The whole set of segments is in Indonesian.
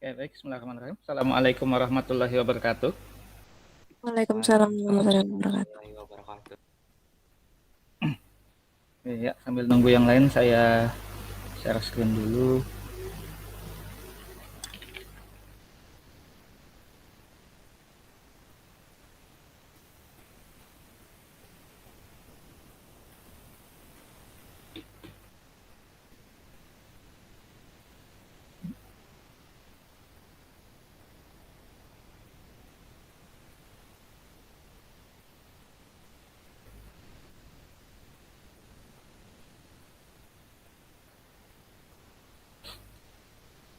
Oke, baik. Bismillahirrahmanirrahim. Assalamualaikum warahmatullahi wabarakatuh. Waalaikumsalam warahmatullahi wabarakatuh. Waalaikumsalam wabarakatuh. Ya, sambil nunggu yang lain saya share screen dulu.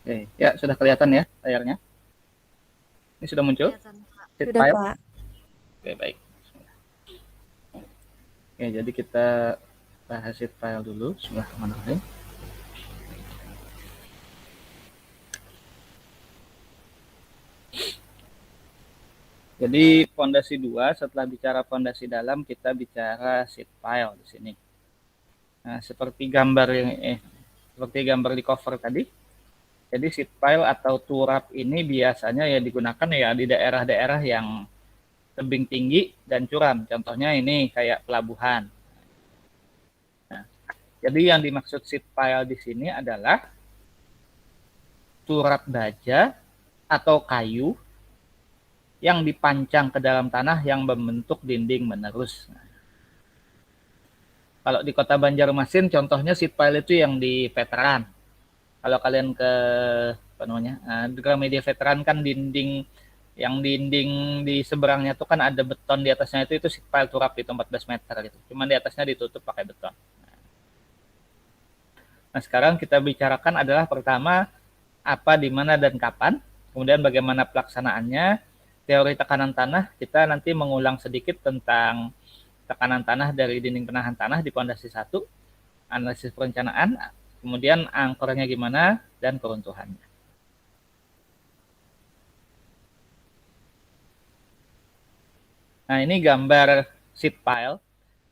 Oke, ya sudah kelihatan ya layarnya. Ini sudah muncul? Sheet Sudah, file. Pak. Oke, baik. Oke, jadi kita bahas sheet file dulu. Bismillahirrahmanirrahim. Jadi fondasi 2, setelah bicara fondasi dalam, kita bicara sheet file di sini. Nah, seperti gambar di cover tadi. Jadi sheet file atau turap ini biasanya ya digunakan ya di daerah-daerah yang tebing tinggi dan curam. Contohnya ini kayak pelabuhan. Nah, jadi yang dimaksud sheet pile di sini adalah turap baja atau kayu yang dipancang ke dalam tanah yang membentuk dinding menerus. Nah, kalau di Kota Banjarmasin contohnya sheet pile itu yang di veteran. Kalau kalian ke di Gramedia Veteran kan dinding di seberangnya tuh kan ada beton, di atasnya itu sheet pile turap itu 14 meter gitu. Cuman di atasnya ditutup pakai beton. Nah, sekarang kita bicarakan adalah pertama apa, di mana dan kapan, kemudian bagaimana pelaksanaannya, teori tekanan tanah, kita nanti mengulang sedikit tentang tekanan tanah dari dinding penahan tanah di pondasi 1, analisis perencanaan, kemudian angkornya gimana, dan keruntuhannya. Nah, ini gambar sheet pile.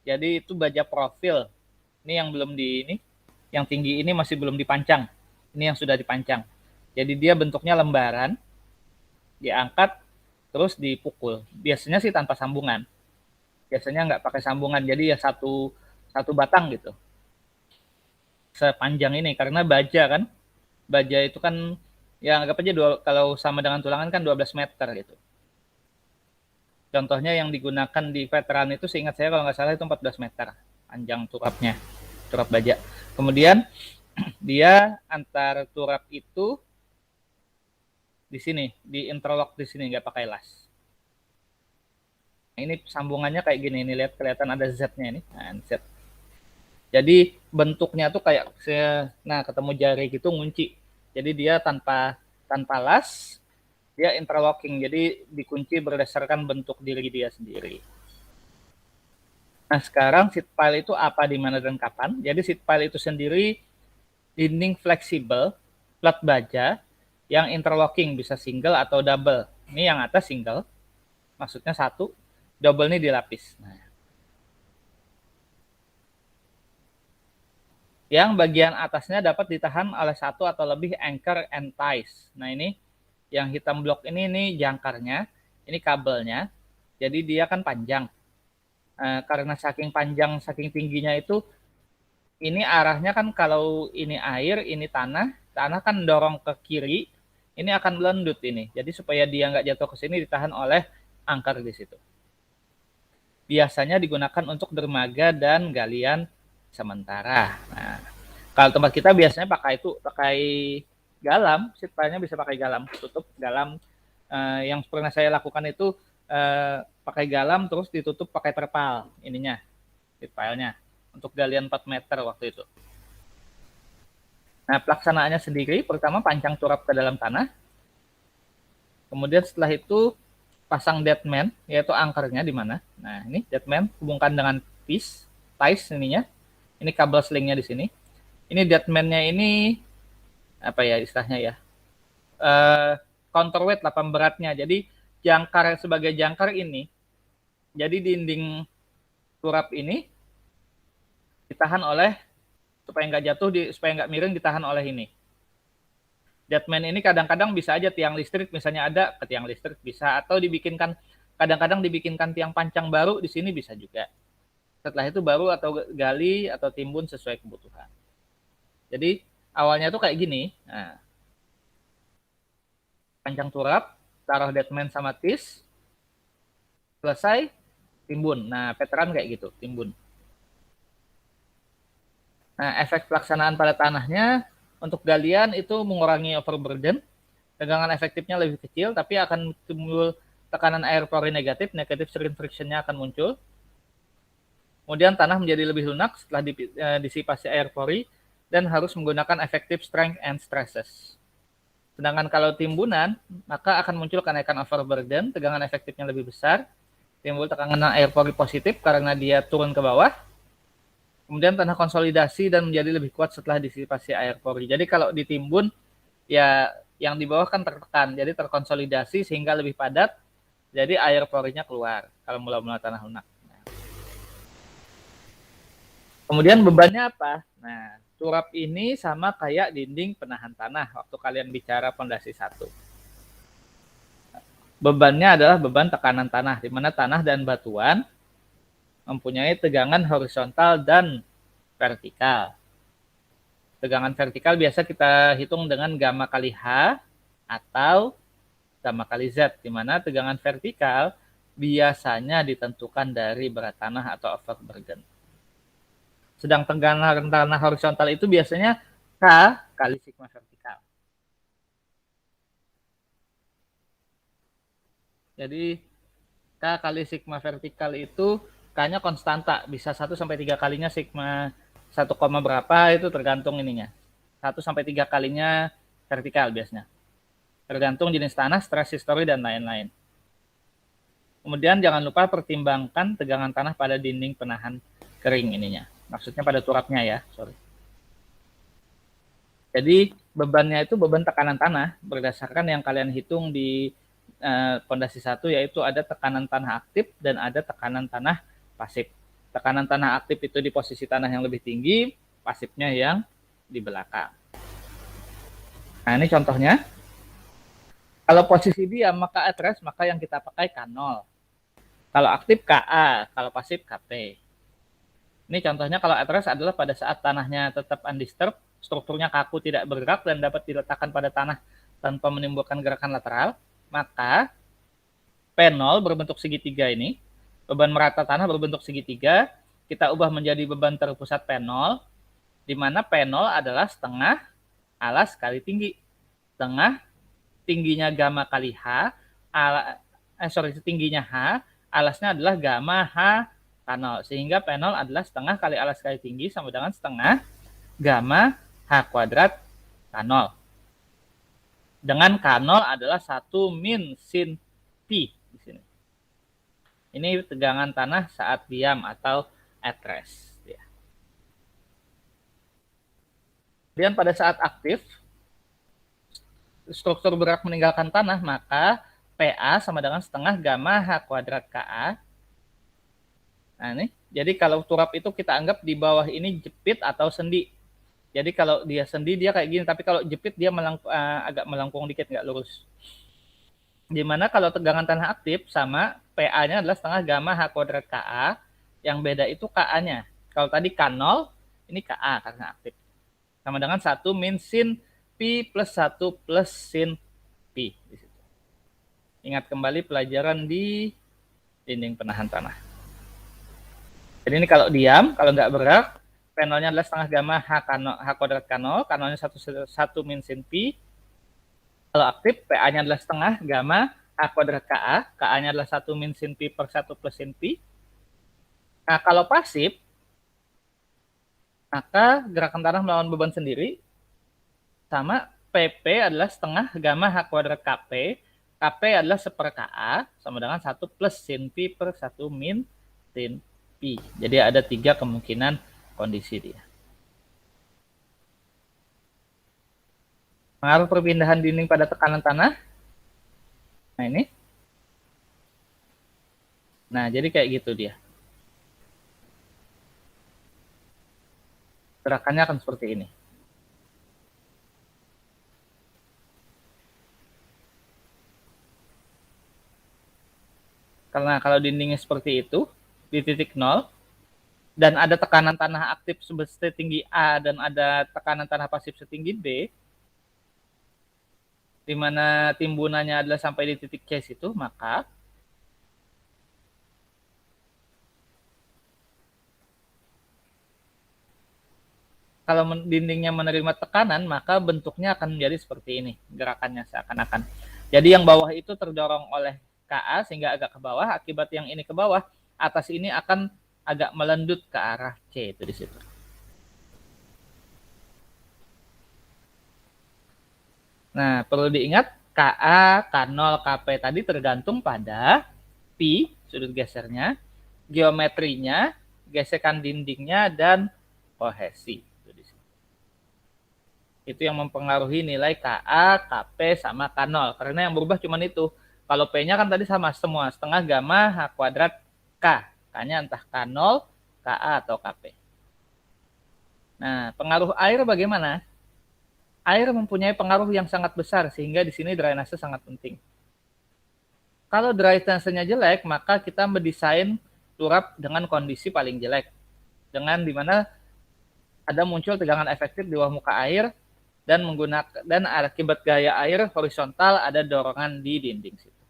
Jadi itu baja profil. Ini yang belum yang tinggi ini masih belum dipancang. Ini yang sudah dipancang. Jadi dia bentuknya lembaran, diangkat, terus dipukul. Biasanya sih tanpa sambungan. Biasanya nggak pakai sambungan, jadi ya satu batang gitu. Sepanjang ini, karena baja kan. Baja itu kan, ya anggap aja kalau sama dengan tulangan kan 12 meter gitu. Contohnya yang digunakan di veteran itu seingat saya kalau nggak salah itu 14 meter panjang turapnya, turap baja. Kemudian dia antar turap itu di sini, di interlock di sini, nggak pakai las. Nah, ini sambungannya kayak gini, ini lihat kelihatan ada Z-nya ini. Nah, Z. Jadi bentuknya tuh kayak, nah ketemu jari gitu ngunci. Jadi dia tanpa las, dia interlocking, jadi dikunci berdasarkan bentuk diri dia sendiri. Nah, sekarang sheet pile itu apa, di mana dan kapan? Jadi sheet pile itu sendiri dinding fleksibel, plat baja, yang interlocking, bisa single atau double. Ini yang atas single, maksudnya satu, double ini dilapis. Nah, yang bagian atasnya dapat ditahan oleh satu atau lebih anchor and ties. Nah, ini yang hitam blok ini jangkarnya, ini kabelnya. Jadi dia kan panjang. Karena saking panjang, saking tingginya itu, ini arahnya kan kalau ini air, ini tanah kan dorong ke kiri, ini akan melendut ini. Jadi supaya dia nggak jatuh ke sini, ditahan oleh angker di situ. Biasanya digunakan untuk dermaga dan galian sementara. Nah, kalau tempat kita biasanya pakai galam, sheet pile-nya bisa pakai galam, tutup galam. Yang pernah saya lakukan itu pakai galam terus ditutup pakai terpal ininya, sheet pile-nya untuk galian 4 meter waktu itu. Nah, pelaksanaannya sendiri, pertama pancang turap ke dalam tanah, kemudian setelah itu pasang deadman, yaitu angkernya di mana. Nah, ini deadman hubungkan dengan ties ininya. Ini kabel selingnya di sini. Ini deadman-nya ini apa ya istilahnya ya? Counterweight lah pemberatnya. Jadi jangkar sebagai jangkar ini. Jadi dinding turap ini ditahan oleh, supaya nggak jatuh, supaya nggak miring, ditahan oleh ini Deadman ini kadang-kadang bisa aja tiang listrik misalnya ada ke tiang listrik bisa, atau dibikinkan kadang-kadang dibikinkan tiang pancang baru di sini bisa juga. Setelah itu baru atau gali atau timbun sesuai kebutuhan. Jadi awalnya tuh kayak gini. Nah, pancang turap, taruh deadman sama tis, selesai, timbun. Nah, veteran kayak gitu, timbun. Nah, efek pelaksanaan pada tanahnya untuk galian itu mengurangi overburden, tegangan efektifnya lebih kecil, tapi akan timbul tekanan air pori negatif, negatif strain friction-nya akan muncul. Kemudian tanah menjadi lebih lunak setelah disipasi air pori dan harus menggunakan effective strength and stresses. Sedangkan kalau timbunan, maka akan muncul kenaikan overburden, tegangan efektifnya lebih besar, timbul tekanan air pori positif karena dia turun ke bawah. Kemudian tanah konsolidasi dan menjadi lebih kuat setelah disipasi air pori. Jadi kalau ditimbun, ya yang di bawah kan tertekan, jadi terkonsolidasi sehingga lebih padat, jadi air porinya keluar kalau mula-mula tanah lunak. Kemudian bebannya apa? Nah, turap ini sama kayak dinding penahan tanah waktu kalian bicara fondasi 1. Bebannya adalah beban tekanan tanah, di mana tanah dan batuan mempunyai tegangan horizontal dan vertikal. Tegangan vertikal biasa kita hitung dengan gamma kali H atau gamma kali Z, di mana tegangan vertikal biasanya ditentukan dari berat tanah atau overburden. Sedang tegangan tanah horizontal itu biasanya K kali sigma vertikal. Jadi K kali sigma vertikal itu K-nya konstanta, bisa 1 sampai 3 kalinya sigma 1, berapa itu tergantung ininya. 1 sampai 3 kalinya vertikal biasanya. Tergantung jenis tanah, stress history dan lain-lain. Kemudian jangan lupa pertimbangkan tegangan tanah pada dinding penahan kering ininya. Maksudnya pada turapnya ya, sorry. Jadi bebannya itu beban tekanan tanah berdasarkan yang kalian hitung di fondasi 1, yaitu ada tekanan tanah aktif dan ada tekanan tanah pasif. Tekanan tanah aktif itu di posisi tanah yang lebih tinggi, pasifnya yang di belakang. Nah, ini contohnya. Kalau posisi diam maka address, maka yang kita pakai K0. Kalau aktif KA, kalau pasif KP. Ini contohnya kalau address adalah pada saat tanahnya tetap undisturbed, strukturnya kaku tidak bergerak dan dapat diletakkan pada tanah tanpa menimbulkan gerakan lateral, maka P0 berbentuk segitiga ini, beban merata tanah berbentuk segitiga, kita ubah menjadi beban terpusat P0, di mana P0 adalah setengah alas kali tinggi. Setengah tingginya gamma kali H, tingginya H, alasnya adalah gamma H K0, sehingga P0 adalah setengah kali alas kali tinggi sama dengan setengah gamma H kuadrat K0. Dengan K0 adalah 1 min sin P di sini. Ini tegangan tanah saat diam atau at rest. Ya. Kemudian pada saat aktif, struktur bergerak meninggalkan tanah, maka PA sama dengan setengah gamma H kuadrat KA. Nah ini, jadi kalau turap itu kita anggap di bawah ini jepit atau sendi. Jadi kalau dia sendi dia kayak gini, tapi kalau jepit dia agak melengkung dikit, nggak lurus. Dimana kalau tegangan tanah aktif sama PA-nya adalah setengah gamma H kuadrat KA, yang beda itu KA-nya. Kalau tadi K0, ini KA karena aktif. Sama dengan 1 min sin P plus 1 plus sin P. Ingat kembali pelajaran di dinding penahan tanah. Jadi ini kalau diam, kalau nggak bergerak, P0-nya adalah setengah gamma H kuadrat K0, K0-nya 1 min sin P. Kalau aktif, PA-nya adalah setengah gamma H kuadrat KA, KA-nya adalah 1 min sin P per 1 plus sin P. Nah, kalau pasif, maka gerakan tanah melawan beban sendiri sama PP adalah setengah gamma H kuadrat KP, KP adalah 1 per KA, sama dengan 1 plus sin P per 1 min sin P. Jadi ada 3 kemungkinan kondisi dia. Pengaruh perpindahan dinding pada tekanan tanah. Nah ini. Nah jadi kayak gitu dia. Gerakannya akan seperti ini. Karena kalau dindingnya seperti itu, di titik 0, dan ada tekanan tanah aktif setinggi A dan ada tekanan tanah pasif setinggi B, di mana timbunannya adalah sampai di titik C itu, maka kalau dindingnya menerima tekanan, maka bentuknya akan menjadi seperti ini, gerakannya seakan-akan. Jadi yang bawah itu terdorong oleh KA sehingga agak ke bawah, akibat yang ini ke bawah, atas ini akan agak melendut ke arah C itu di situ. Nah, perlu diingat KA, K0, KP tadi tergantung pada pi, sudut gesernya, geometrinya, gesekan dindingnya, dan kohesi. Itu yang mempengaruhi nilai KA, KP, sama K0. Karena yang berubah cuma itu. Kalau P-nya kan tadi sama semua, setengah gamma H kuadrat K. K-nya entah K0, KA, atau KP. Nah, pengaruh air bagaimana? Air mempunyai pengaruh yang sangat besar, sehingga di sini drainase sangat penting. Kalau drainasenya jelek, maka kita mendesain turap dengan kondisi paling jelek. Dengan dimana ada muncul tegangan efektif di bawah muka air, dan akibat gaya air horizontal ada dorongan di dinding situ.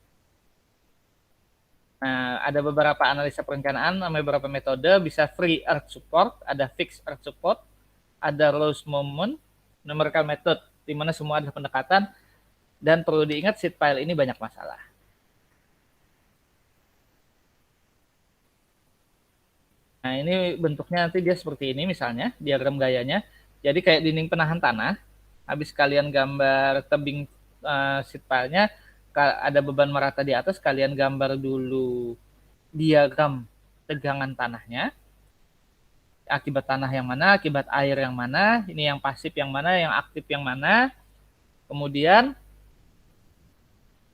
Nah, ada beberapa analisa perencanaan, beberapa metode, bisa free earth support, ada fixed earth support, ada loose moment, numerical method, di mana semua adalah pendekatan, dan perlu diingat sheet pile ini banyak masalah. Nah, ini bentuknya nanti dia seperti ini misalnya, diagram gayanya. Jadi kayak dinding penahan tanah, habis kalian gambar tebing sheet pile-nya, ada beban merata di atas, kalian gambar dulu diagram tegangan tanahnya, akibat tanah yang mana, akibat air yang mana, ini yang pasif yang mana, yang aktif yang mana. Kemudian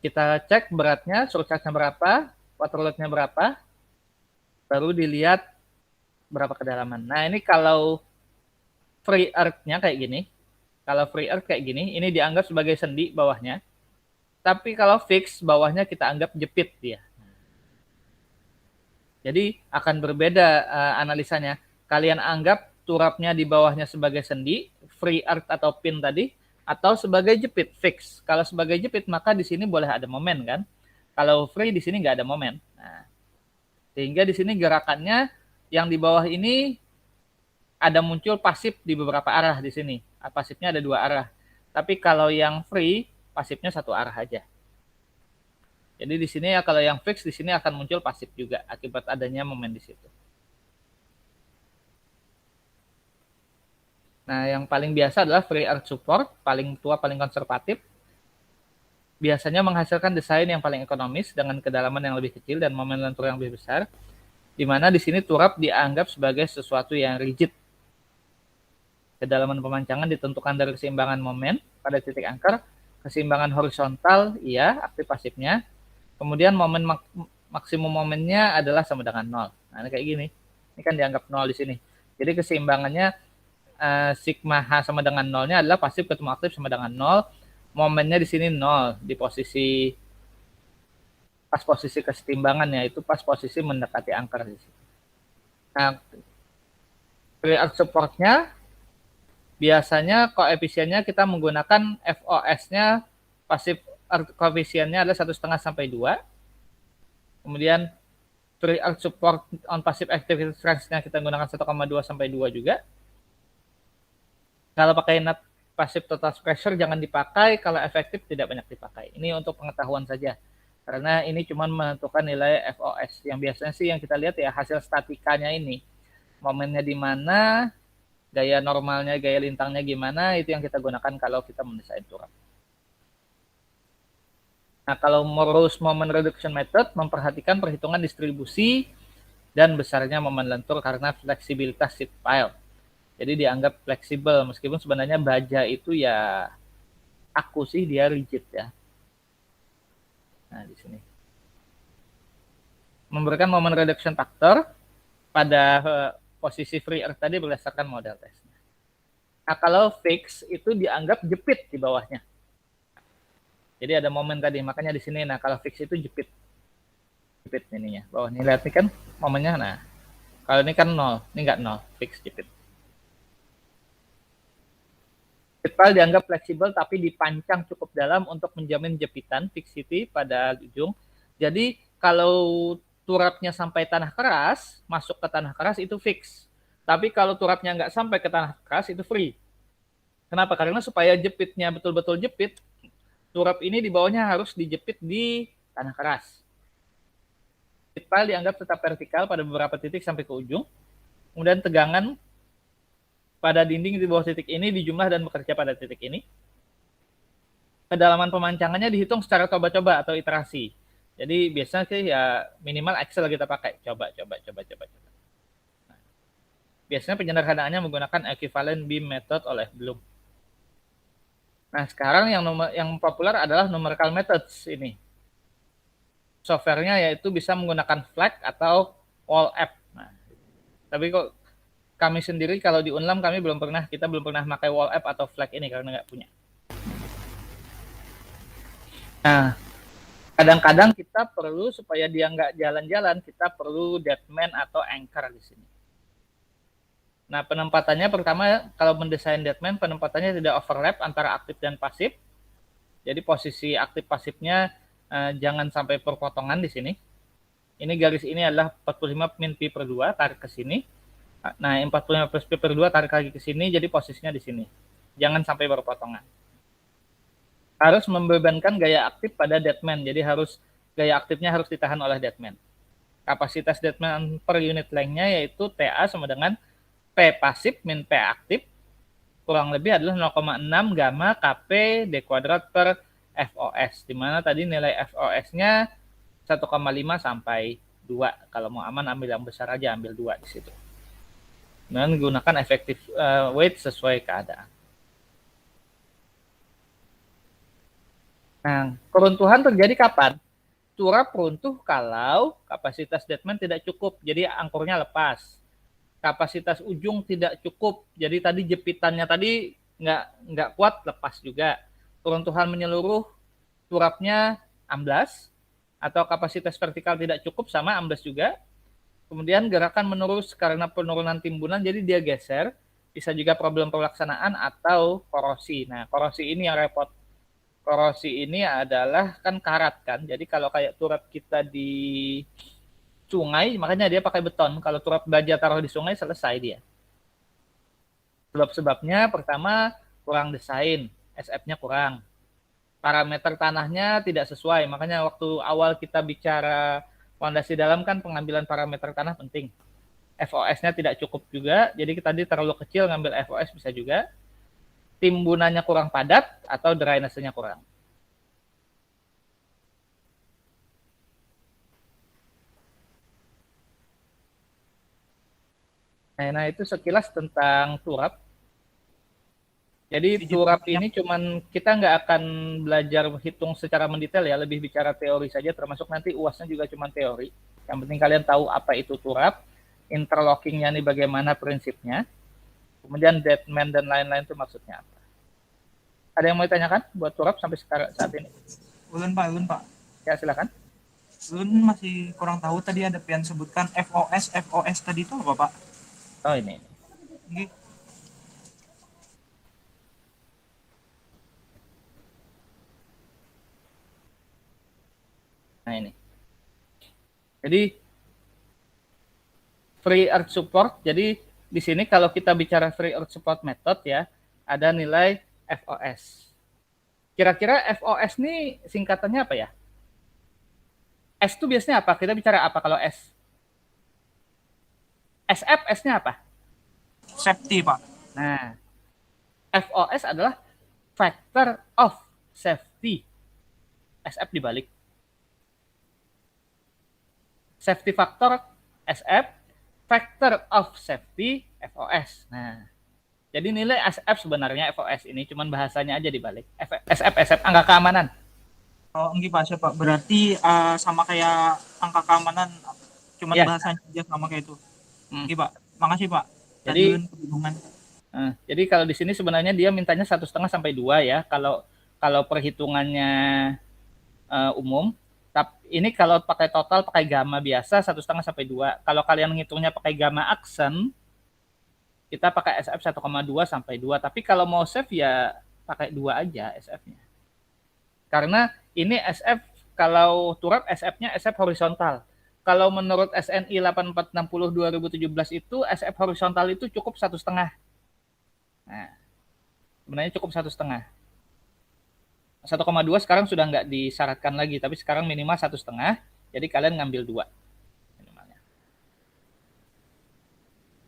kita cek beratnya, surcharge-nya berapa, water load-nya berapa, baru dilihat berapa kedalaman. Nah, ini kalau free earth-nya kayak gini, kalau free earth kayak gini, ini dianggap sebagai sendi bawahnya. Tapi kalau fix, bawahnya kita anggap jepit dia. Jadi akan berbeda analisanya. Kalian anggap turapnya di bawahnya sebagai sendi, free earth atau pin tadi, atau sebagai jepit, fix. Kalau sebagai jepit, maka di sini boleh ada momen kan. Kalau free di sini nggak ada momen. Nah, sehingga di sini gerakannya yang di bawah ini ada muncul pasif di beberapa arah di sini. Pasifnya ada 2 arah. Tapi kalau yang free, pasifnya 1 arah aja. Jadi di sini ya kalau yang fix di sini akan muncul pasif juga akibat adanya momen di situ. Nah, yang paling biasa adalah free earth support, paling tua, paling konservatif. Biasanya menghasilkan desain yang paling ekonomis dengan kedalaman yang lebih kecil dan momen lentur yang lebih besar. Di mana di sini turap dianggap sebagai sesuatu yang rigid. Kedalaman pemancangan ditentukan dari keseimbangan momen pada titik angker, keseimbangan horizontal, iya, aktif pasifnya. Kemudian momen maksimum momennya adalah sama dengan 0. Nah, ini kayak gini. Ini kan dianggap 0 di sini. Jadi keseimbangannya sigma H sama dengan 0-nya adalah pasif ketemu aktif sama dengan 0. Momennya di sini 0 di posisi pas posisi kesetimbangannya, itu pas posisi mendekati angker di sini. Nah, free earth support-nya biasanya koefisiennya kita menggunakan FOS-nya, pasif koefisiennya adalah 1,5 sampai 2. Kemudian free earth support on passive activity strength-nya kita gunakan 1,2 sampai 2 juga. Kalau pakai net passive total pressure jangan dipakai, kalau efektif tidak banyak dipakai. Ini untuk pengetahuan saja. Karena ini cuma menentukan nilai FOS. Yang biasanya sih yang kita lihat ya hasil statikanya ini. Momennya di mana, gaya normalnya, gaya lintangnya gimana, itu yang kita gunakan kalau kita mendesain turap. Nah, kalau Morse Moment Reduction Method memperhatikan perhitungan distribusi dan besarnya momen lentur karena fleksibilitas sheet pile. Jadi dianggap fleksibel, meskipun sebenarnya baja itu ya aku sih dia rigid ya. Nah, di sini. Memberikan momen reduction factor pada posisi free earth tadi berdasarkan model tesnya. Nah, kalau fix itu dianggap jepit di bawahnya. Jadi ada momen tadi, makanya di sini. Nah, kalau fix itu jepit. jepit ininya. Bawah ini lihat nih kan momennya. Nah, kalau ini kan 0, ini nggak 0, fix jepit. Jepit file dianggap fleksibel tapi dipancang cukup dalam untuk menjamin jepitan fixity pada ujung. Jadi kalau turapnya sampai tanah keras, masuk ke tanah keras itu fix. Tapi kalau turapnya nggak sampai ke tanah keras itu free. Kenapa? Karena supaya jepitnya betul-betul jepit, turap ini di bawahnya harus dijepit di tanah keras. Jepit file dianggap tetap vertikal pada beberapa titik sampai ke ujung. Kemudian tegangan pada dinding di bawah titik ini dijumlah dan bekerja pada titik ini. Kedalaman pemancangannya dihitung secara coba-coba atau iterasi. Jadi biasanya sih ya minimal Excel kita pakai. Coba. Nah, biasanya penyederhanaannya menggunakan equivalent beam method oleh Bloom. Nah, sekarang yang populer adalah numerical methods ini. Softwarenya yaitu bisa menggunakan flag atau wall app. Nah, tapi kok kami sendiri kalau di Unlam kita belum pernah pakai wall app atau flag ini karena nggak punya. Nah, kadang-kadang kita perlu supaya dia nggak jalan-jalan, kita perlu deadman atau anchor di sini. Nah, penempatannya pertama kalau mendesain deadman, penempatannya tidak overlap antara aktif dan pasif. Jadi posisi aktif pasifnya jangan sampai perpotongan di sini. Ini garis ini adalah 45 min pi per 2, tarik ke sini. Nah, 45 plus pi per 2 tarik lagi ke sini, jadi posisinya di sini. Jangan sampai berpotongan. Harus membebankan gaya aktif pada deadman, jadi gaya aktifnya harus ditahan oleh deadman. Kapasitas deadman per unit length-nya yaitu TA sama dengan P pasif min P aktif, kurang lebih adalah 0,6 gamma Kp D kuadrat per FOS, di mana tadi nilai FOS-nya 1,5 sampai 2. Kalau mau aman ambil yang besar aja, ambil 2 di situ. Dan gunakan effective weight sesuai keadaan. Nah, keruntuhan terjadi kapan? Turap runtuh kalau kapasitas deadman tidak cukup, jadi angkurnya lepas. Kapasitas ujung tidak cukup, jadi tadi jepitannya tadi nggak kuat, lepas juga. Keruntuhan menyeluruh, turapnya amblas, atau kapasitas vertikal tidak cukup, sama amblas juga. Kemudian gerakan menerus karena penurunan timbunan, jadi dia geser. Bisa juga problem pelaksanaan atau korosi. Nah, korosi ini yang repot. Korosi ini adalah kan karat kan, jadi kalau kayak turap kita di sungai, makanya dia pakai beton. Kalau turap baja taruh di sungai, selesai dia. Sebab-sebabnya pertama kurang desain, SF-nya kurang. Parameter tanahnya tidak sesuai, makanya waktu awal kita bicara fondasi dalam kan pengambilan parameter tanah penting. FOS-nya tidak cukup juga, jadi kita tadi terlalu kecil ngambil FOS bisa juga. Timbunannya kurang padat atau drainasenya kurang. Nah, itu sekilas tentang turap. Jadi turap ini cuman kita nggak akan belajar hitung secara mendetail ya, lebih bicara teori saja, termasuk nanti UASnya juga cuma teori. Yang penting kalian tahu apa itu turap, interlockingnya nih bagaimana prinsipnya, kemudian deadman dan lain-lain itu maksudnya apa. Ada yang mau ditanyakan buat turap sampai saat ini? Ulun Pak. Ya, silakan. Ulun masih kurang tahu tadi ada pian sebutkan FOS tadi itu apa Pak? Oh ini. Nah ini. Jadi free earth support. Jadi di sini kalau kita bicara free earth support method ya, ada nilai FOS. Kira-kira FOS ini singkatannya apa ya? S itu biasanya apa? Kita bicara apa kalau S? SF S-nya apa? Safety Pak. Nah, FOS adalah factor of safety. SF dibalik. Safety factor SF, factor of safety FOS. Nah, jadi nilai SF sebenarnya FOS ini cuman bahasanya aja dibalik. SF angka keamanan. Oh, enggak Pak, siapa? Berarti sama kayak angka keamanan, cuman Ya. bahasanya aja sama kayak itu. Enggak Pak. Makasih Pak. Jadi kebingungan. Jadi kalau di sini sebenarnya dia mintanya 1,5 sampai 2 ya. Kalau perhitungannya umum, Ini kalau pakai total, pakai gamma biasa 1,5 sampai 2. Kalau kalian ngitungnya pakai gamma aksen, kita pakai SF 1,2 sampai 2. Tapi kalau mau save ya pakai 2 aja SF-nya. Karena ini SF, kalau turap SF-nya SF horizontal. Kalau menurut SNI 8460 2017 itu SF horizontal itu cukup 1,5. Nah, sebenarnya cukup 1,5. 1,2 sekarang sudah nggak disyaratkan lagi, tapi sekarang minimal 1,5. Jadi kalian ngambil 2 minimalnya.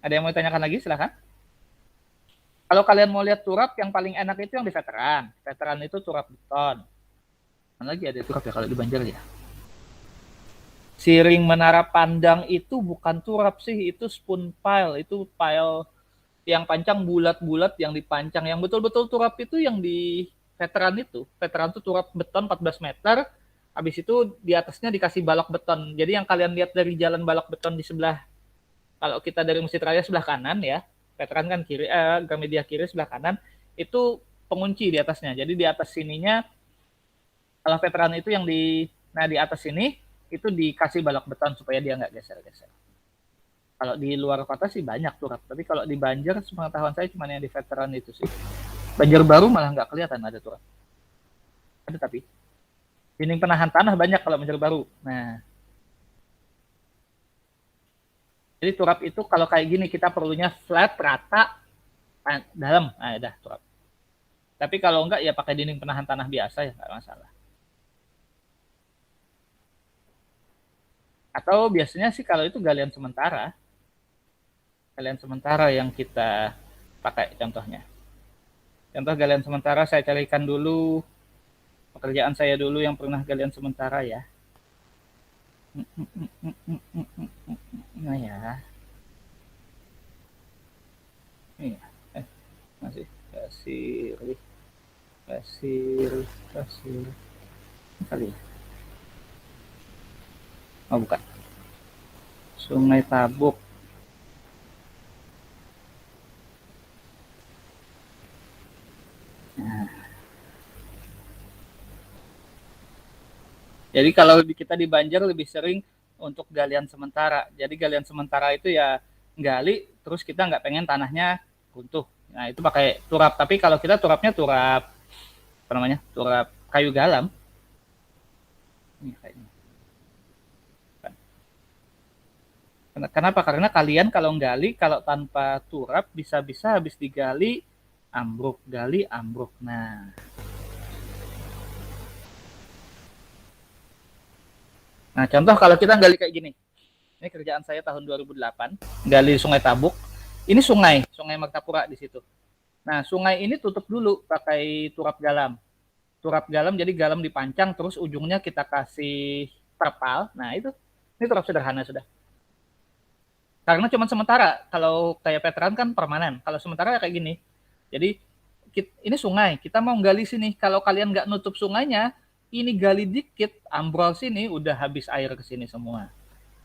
Ada yang mau ditanyakan lagi? Silakan. Kalau kalian mau lihat turap, yang paling enak itu yang di veteran. Veteran itu turap beton. Mana lagi ada turap ya kalau di Banjar ya? Siring menara pandang itu bukan turap sih, itu spoon pile. Itu pile yang pancang bulat-bulat yang dipancang. Yang betul-betul turap itu yang di veteran itu. Veteran itu turap beton 14 meter. Habis itu di atasnya dikasih balok beton. Jadi yang kalian lihat dari jalan balok beton di sebelah, kalau kita dari Masjid Raya sebelah kanan ya, veteran kan kiri, Gramedia kiri sebelah kanan, itu pengunci di atasnya. Jadi di atas sininya, kalau veteran itu yang di atas sini, itu dikasih balok beton supaya dia nggak geser-geser. Kalau di luar kota sih banyak turap, tapi kalau di Banjar, sepengetahuan saya cuma yang di veteran itu sih. Banjar Baru malah nggak kelihatan ada turap. Ada tapi. Dinding penahan tanah banyak kalau Banjar Baru. Nah, jadi turap itu kalau kayak gini kita perlunya flat, rata, dalam. Nah, udah turap. Tapi kalau enggak ya pakai dinding penahan tanah biasa ya nggak masalah. Atau biasanya sih kalau itu galian sementara. Galian sementara yang kita pakai contohnya. Contoh galian sementara saya carikan dulu pekerjaan saya dulu yang pernah galian sementara ya. Nah ya. Ini masih kasir kali ya. Oh bukan. Sungai Tabuk. Nah. Jadi kalau kita di Banjar lebih sering untuk galian sementara. Jadi galian sementara itu ya gali, terus kita nggak pengen tanahnya runtuh. Nah itu pakai turap. Tapi kalau kita turapnya turap apa namanya? Turap kayu galam. Ini kayaknya. Kenapa? Karena kalian kalau gali, kalau tanpa turap bisa-bisa habis digali ambruk, gali ambruk. Nah, contoh kalau kita gali kayak gini. Ini kerjaan saya tahun 2008, gali Sungai Tabuk. Ini sungai Martapura di situ. Nah, sungai ini tutup dulu pakai turap galam. Turap galam jadi galam dipancang terus ujungnya kita kasih terpal. Nah, itu. Ini turap sederhana sudah. Karena cuma sementara. Kalau kayak veteran kan permanen. Kalau sementara kayak gini. Jadi ini sungai. Kita mau gali sini. Kalau kalian nggak nutup sungainya, ini gali dikit, ambrol sini, udah habis air ke sini semua.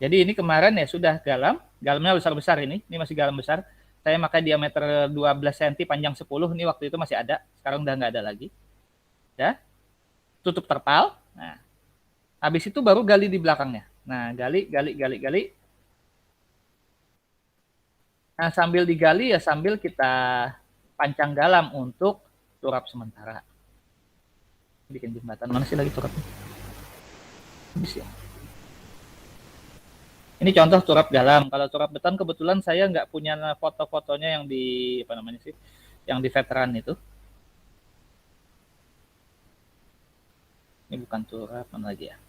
Jadi ini kemarin ya sudah galam. Galamnya besar-besar ini. Ini masih galam besar. Saya pakai diameter 12 cm, panjang 10. Ini waktu itu masih ada. Sekarang udah nggak ada lagi. Ya. Tutup terpal. Nah. Habis itu baru gali di belakangnya. Nah, gali. Nah, sambil digali ya sambil kita pancang galam untuk turap sementara. Bikin jembatan. Mana sih lagi turapnya? Habis ya. Ini contoh turap galam. Kalau turap beton kebetulan saya nggak punya foto-fotonya yang di apa namanya sih? Yang di veteran itu. Ini bukan turap, mana lagi ya?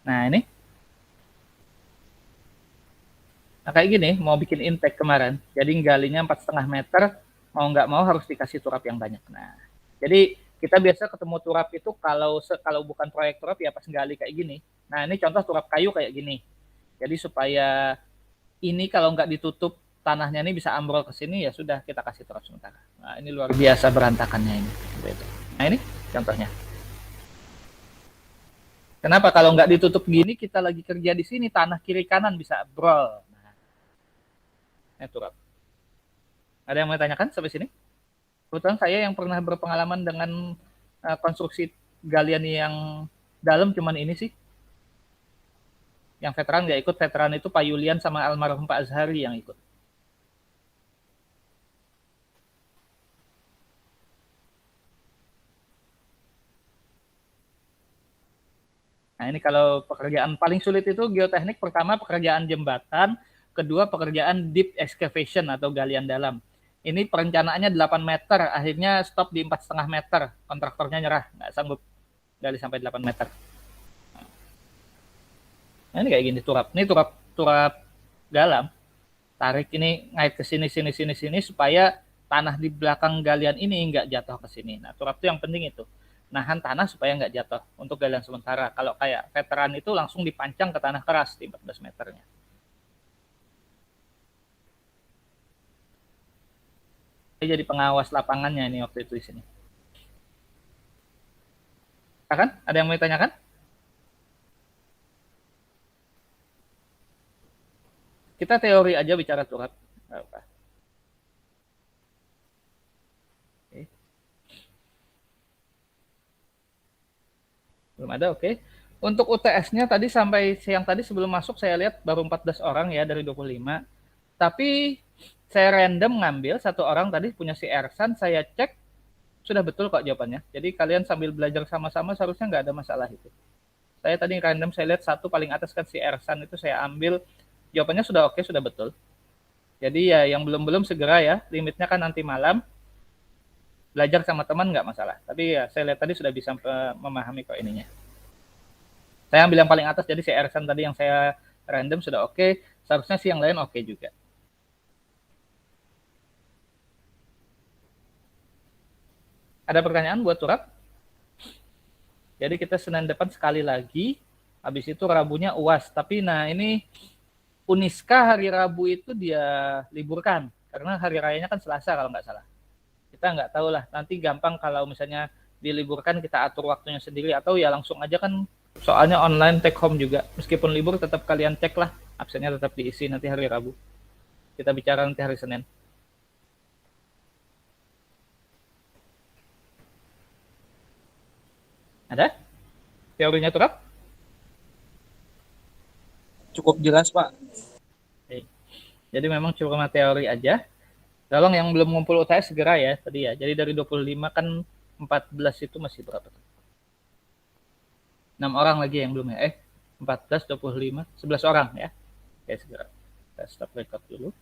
Nah ini. Nah kayak gini, mau bikin intake kemarin. Jadi galinya 4,5 meter, mau nggak mau harus dikasih turap yang banyak. Nah, jadi kita biasa ketemu turap itu kalau bukan proyek turap ya pas gali kayak gini. Nah ini contoh turap kayu kayak gini. Jadi supaya ini kalau nggak ditutup tanahnya ini bisa ambrol ke sini ya sudah kita kasih turap sementara. Nah ini luar biasa berantakannya ini. Nah ini contohnya. Kenapa kalau nggak ditutup gini kita lagi kerja di sini tanah kiri kanan bisa ambrol. Nah, turap. Ada yang mau tanyakan sampai sini? Kebetulan saya yang pernah berpengalaman dengan konstruksi galian yang dalam cuman ini sih. Yang veteran nggak ikut, veteran itu Pak Yulian sama almarhum Pak Azhari yang ikut. Nah ini kalau pekerjaan paling sulit itu geoteknik, pertama pekerjaan jembatan, kedua pekerjaan deep excavation atau galian dalam. Ini perencanaannya 8 meter, akhirnya stop di 4,5 meter. Kontraktornya nyerah, nggak sanggup gali sampai 8 meter. Nah ini kayak gini turap. Ini turap dalam. Tarik ini ngait ke sini, sini supaya tanah di belakang galian ini nggak jatuh ke sini. Nah turap itu yang penting itu. Nahan tanah supaya nggak jatuh untuk galian sementara. Kalau kayak veteran itu langsung dipancang ke tanah keras di 14 meternya. Saya jadi pengawas lapangannya ini waktu itu di sini. Kan? Ada yang mau ditanyakan? Kita teori aja bicara turap. Oke. Belum ada, oke. Untuk UTS-nya tadi sampai siang tadi sebelum masuk saya lihat baru 14 orang ya dari 25. Tapi saya random ngambil satu orang tadi punya si Ersan, saya cek sudah betul kok jawabannya. Jadi kalian sambil belajar sama-sama seharusnya nggak ada masalah itu. Saya tadi random saya lihat satu paling atas kan si Ersan itu saya ambil jawabannya sudah oke, sudah betul. Jadi ya yang belum segera ya, limitnya kan nanti malam. Belajar sama teman nggak masalah. Tapi ya saya lihat tadi sudah bisa memahami kok ininya. Saya ambil yang paling atas, jadi si Ersan tadi yang saya random sudah oke. Seharusnya si yang lain oke juga. Ada pertanyaan buat turap? Jadi kita Senin depan sekali lagi, habis itu Rabunya UAS. Tapi nah ini Uniska hari Rabu itu dia liburkan, karena hari rayanya kan Selasa kalau nggak salah. Kita nggak tahu lah, nanti gampang kalau misalnya diliburkan kita atur waktunya sendiri, atau ya langsung aja kan soalnya online take home juga. Meskipun libur tetap kalian cek lah, absennya tetap diisi nanti hari Rabu. Kita bicara nanti hari Senin. Ada? Teorinya turap? Cukup jelas, Pak. Oke. Jadi memang cuma teori aja. Tolong yang belum ngumpul UTS segera ya tadi ya. Jadi dari 25 kan 14 itu masih berapa? 6 orang lagi yang belum ya. 14, 25, 11 orang ya. Oke segera. Kita stop record dulu.